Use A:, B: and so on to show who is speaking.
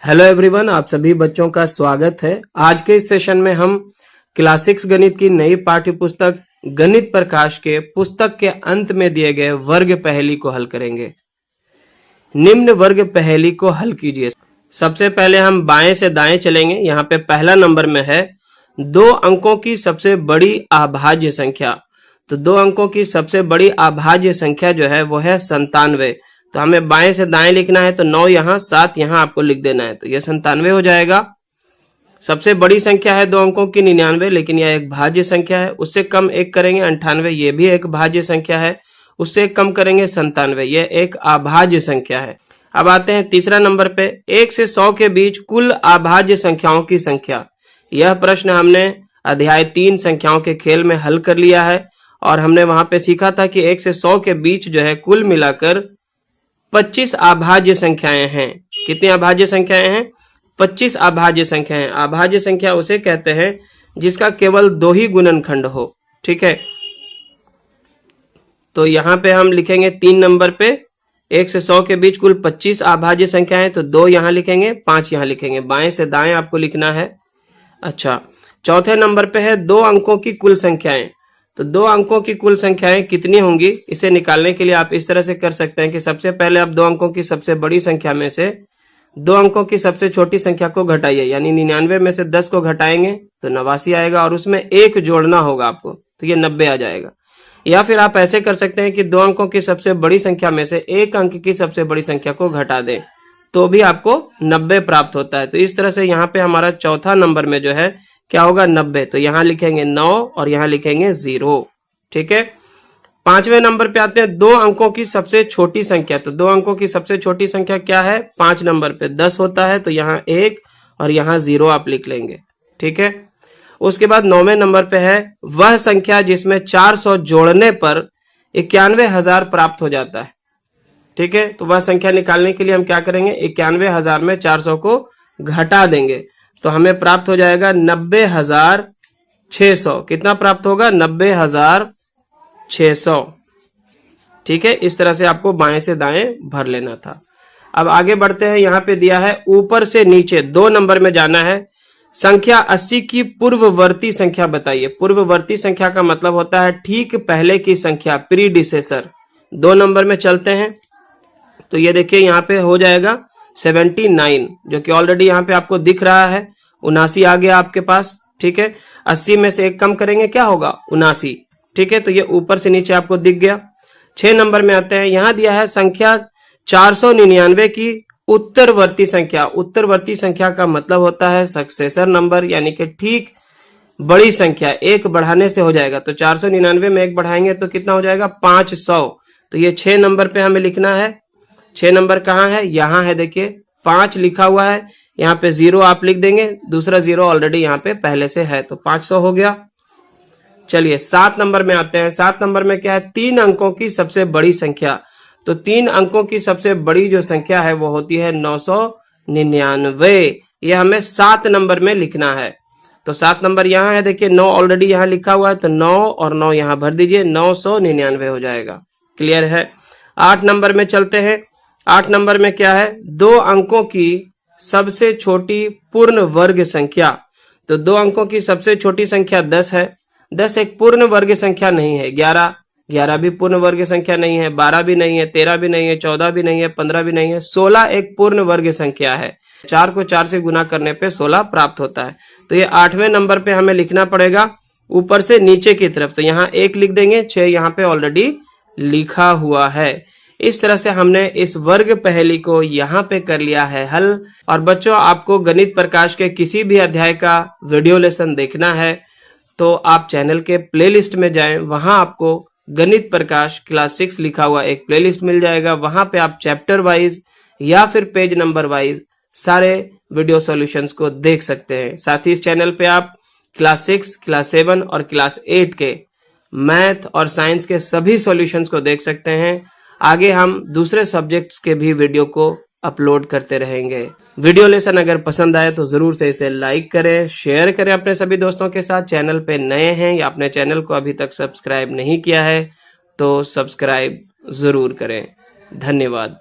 A: Hello everyone, आप सभी बच्चों का स्वागत है। आज के इस सेशन में हम क्लास 6 गणित की नई पाठ्य पुस्तक गणित प्रकाश के पुस्तक के अंत में दिए गए वर्ग पहेली को हल करेंगे। निम्न वर्ग पहेली को हल कीजिए। सबसे पहले हम बाएं से दाएं चलेंगे। यहाँ पे पहला नंबर में है 2 अंकों की सबसे बड़ी अभाज्य संख्या। तो 2 अंकों की सबसे बड़ी अभाज्य संख्या जो है वो है 97। तो हमें बाएं से दाएं लिखना है, तो 9 यहाँ 7 यहाँ आपको लिख देना है, तो ये 97 हो जाएगा। सबसे बड़ी संख्या है 2 अंकों की 99, लेकिन यह एक भाज्य संख्या है। उससे कम एक करेंगे 98, ये भी एक भाज्य संख्या है। उससे कम करेंगे 97, यह एक अभाज्य संख्या है। अब आते हैं तीसरा नंबर पे, 1 से 100 के बीच कुल अभाज्य संख्याओं की संख्या। यह प्रश्न हमने अध्याय 3 संख्याओं के खेल में हल कर लिया है और हमने वहां पे सीखा था कि 1 से 100 के बीच जो है कुल मिलाकर 25 अभाज्य संख्याएं हैं। कितनी अभाज्य संख्याएं हैं? 25 अभाज्य संख्याएं। अभाज्य संख्या उसे कहते हैं जिसका केवल 2 ही गुणनखंड हो। ठीक है, तो यहां पे हम लिखेंगे 3 नंबर पे 1 से 100 के बीच कुल 25 अभाज्य संख्याएं, तो 2 यहां लिखेंगे, 5 यहां लिखेंगे। बाएं से दाएं आपको लिखना है। अच्छा, चौथे नंबर पे है 2 अंकों की कुल संख्याएं। तो 2 अंकों की कुल संख्याएं कितनी होंगी, इसे निकालने के लिए आप इस तरह से कर सकते हैं कि सबसे पहले आप 2 अंकों की सबसे बड़ी संख्या में से 2 अंकों की सबसे छोटी संख्या को घटाइए, यानी 99 में से 10 को घटाएंगे तो 89 आएगा और उसमें 1 जोड़ना होगा आपको, तो ये 90 आ जाएगा। या फिर आप ऐसे कर सकते हैं कि 2 अंकों की सबसे बड़ी संख्या में से 1 अंक की सबसे बड़ी संख्या को घटा दें, तो भी आपको 90 प्राप्त होता है। तो इस तरह से यहाँ पे हमारा चौथा नंबर में जो है क्या होगा, 90। तो यहां लिखेंगे 9 और यहां लिखेंगे 0। ठीक है, 5वें नंबर पे आते हैं 2 अंकों की सबसे छोटी संख्या। तो 2 अंकों की सबसे छोटी संख्या क्या है? 5 नंबर पे 10 होता है, तो यहाँ 1 और यहाँ 0 आप लिख लेंगे। ठीक है, उसके बाद 9वें नंबर पे है वह संख्या जिसमें 400 जोड़ने पर 91,000 प्राप्त हो जाता है। ठीक है, तो वह संख्या निकालने के लिए हम क्या करेंगे, 91,000 में 400 को घटा देंगे, तो हमें प्राप्त हो जाएगा 90,600। कितना प्राप्त होगा? 90,600। ठीक है, इस तरह से आपको बाएं से दाएं भर लेना था। अब आगे बढ़ते हैं। यहाँ पे दिया है ऊपर से नीचे 2 नंबर में जाना है। संख्या 80 की पूर्ववर्ती संख्या बताइए। पूर्ववर्ती संख्या का मतलब होता है ठीक पहले की संख्या, प्रीडिसेसर। 2 नंबर में चलते हैं, तो ये देखिए यहाँ पे हो जाएगा 79, जो कि ऑलरेडी यहाँ पे आपको दिख रहा है। 79 आ गया आपके पास। ठीक है, 80 में से 1 कम करेंगे, क्या होगा? 79। ठीक है, तो ये ऊपर से नीचे आपको दिख गया। 6 नंबर में आते हैं। यहां दिया है संख्या 499 की उत्तरवर्ती संख्या। उत्तरवर्ती संख्या का मतलब होता है सक्सेसर नंबर, यानी कि ठीक बड़ी संख्या। 1 बढ़ाने से हो जाएगा, तो 499 में 1 बढ़ाएंगे तो कितना हो जाएगा? 500। तो ये 6 नंबर पे हमें लिखना है। 6 नंबर कहाँ है? यहाँ है, देखिए 5 लिखा हुआ है, यहाँ पे 0 आप लिख देंगे। दूसरा 0 ऑलरेडी यहाँ पे पहले से है, तो 500 हो गया। चलिए 7 नंबर में आते हैं। 7 नंबर में क्या है? 3 अंकों की सबसे बड़ी संख्या। तो 3 अंकों की सबसे बड़ी जो संख्या है वो होती है 999। ये हमें 7 नंबर में लिखना है। तो 7 नंबर यहाँ है, देखिए 9 ऑलरेडी यहाँ लिखा हुआ है, तो 9 और 9 यहाँ भर दीजिए, 999 हो जाएगा। क्लियर है। 8 नंबर में चलते हैं। 8 नंबर में क्या है? 2 अंकों की सबसे छोटी पूर्ण वर्ग संख्या। तो 2 अंकों की सबसे छोटी संख्या 10 है। 10 एक पूर्ण वर्ग संख्या नहीं है। 11 भी पूर्ण वर्ग संख्या नहीं है। 12 भी नहीं है। 13 भी नहीं है। 14 भी नहीं है। 15 भी नहीं है। 16 एक पूर्ण वर्ग संख्या है। 4 को 4 से गुना करने पे 16 प्राप्त होता है। तो ये 8वें नंबर पे हमें लिखना पड़ेगा ऊपर से नीचे की तरफ। तो यहाँ 1 लिख देंगे, 6 यहाँ पे ऑलरेडी लिखा हुआ है। इस तरह से हमने इस वर्ग पहेली को यहाँ पे कर लिया है हल। और बच्चों, आपको गणित प्रकाश के किसी भी अध्याय का वीडियो लेसन देखना है तो आप चैनल के प्लेलिस्ट में जाएं। वहां आपको गणित प्रकाश क्लास 6 लिखा हुआ एक प्लेलिस्ट मिल जाएगा। वहां पे आप चैप्टर वाइज या फिर पेज नंबर वाइज सारे वीडियो सॉल्यूशंस को देख सकते हैं। साथ ही इस चैनल पे आप क्लास 6, क्लास 7 और क्लास 8 के मैथ और साइंस के सभी सॉल्यूशंस को देख सकते हैं। आगे हम दूसरे सब्जेक्ट्स के भी वीडियो को अपलोड करते रहेंगे। वीडियो लेसन अगर पसंद आए तो जरूर से इसे लाइक करें, शेयर करें अपने सभी दोस्तों के साथ। चैनल पे नए हैं या अपने चैनल को अभी तक सब्सक्राइब नहीं किया है तो सब्सक्राइब जरूर करें। धन्यवाद।